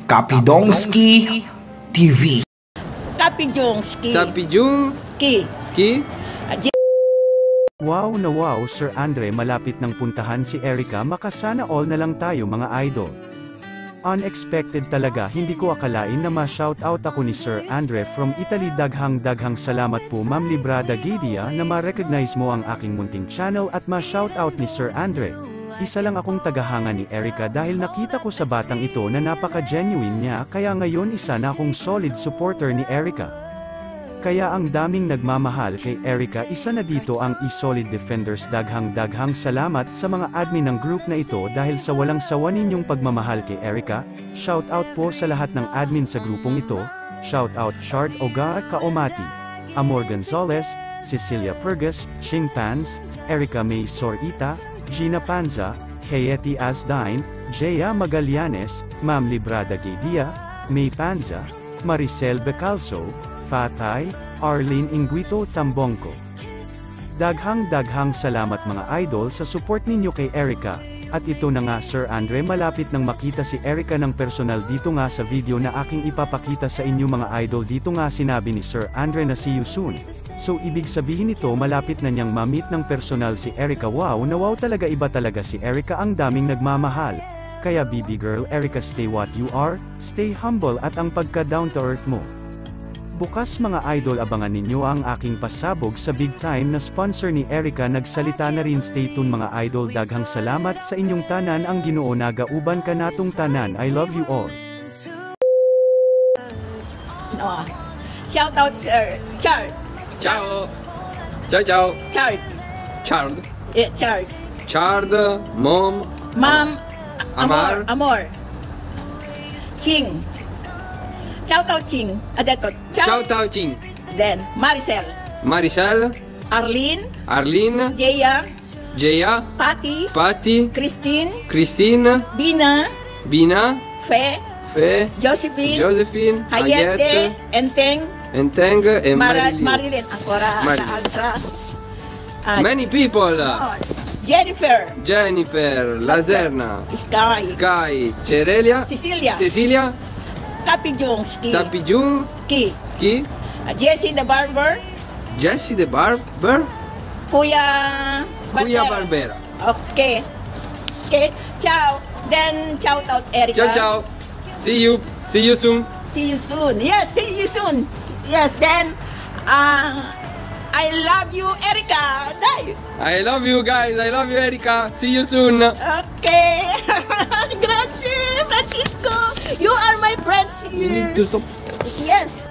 Kapidongski TV. Kapidongski. Kapidongski. Ski. Wow na wow Sir Andre, malapit ng puntahan si Erica, makasana all na lang tayo mga idol. Unexpected talaga, hindi ko akalain na ma-shoutout ako ni Sir Andre from Italy. Daghang salamat po Ma'am Librada Gidia na ma-recognize mo ang aking munting channel at ma-shoutout ni Sir Andre. Isa lang akong tagahanga ni Erica dahil nakita ko sa batang ito na napaka-genuine niya, kaya ngayon isa na akong solid supporter ni Erica. Kaya ang daming nagmamahal kay Erica, isa na dito ang e-solid defenders. Daghang salamat sa mga admin ng group na ito dahil sa walang sawa ninyong pagmamahal kay Erica. Shoutout po sa lahat ng admin sa grupong ito. Shoutout Shard Oga Kaomati, Amor Gonzalez, Cecilia Pergas, Ching Pans, Erica May Sorita, Gina Panza, Hayeti Asdine, Jaya Magallanes, Ma'am Librada Gidia, May Panza, Maricel Becalso, Fatay, Arlene Inguito Tambongko. Daghang salamat mga idol sa support ninyo kay Erica. At ito na nga Sir Andre, malapit nang makita si Erica ng personal dito nga sa video na aking ipapakita sa inyo mga idol. Dito nga sinabi ni Sir Andre na see you soon. So ibig sabihin nito malapit na niyang ma-meet ng personal si Erica. Wow na wow talaga, iba talaga si Erica, ang daming nagmamahal. Kaya baby girl Erica, stay what you are, stay humble at ang pagka down to earth mo. Bukas mga idol, abangan ninyo ang aking pasabog sa big time na sponsor ni Erica. Nagsalita na rin, stay tuned mga idol. Daghang salamat sa inyong tanan, ang Ginoo nagauban ka natong tanan. I love you all. No. Shout out Sir Chard. Ciao. Ciao. Chard. Chard. Chard. Chard. Mom. Amor. Ching. Shout out Ching. Shout out Ching. Then Maricel. Arlene. Jaya. Pati. Christine. Bina. Fe. Josephine. Hayete. Enteng. Marilyn. Ancora. Many people. Jennifer. Lazerna. Sky. Cerelia. Cecilia. Kapidongski. Ski. Jesse the Barber. Kuya Barbera. Okay. Ciao. Then shout out Erica. Ciao. See you soon. Yes, see you soon. Yes, then I love you Erica. I love you guys. I love you Erica. See you soon. Okay. Grazie Francisco. You are my friends here. You need to stop. Yes.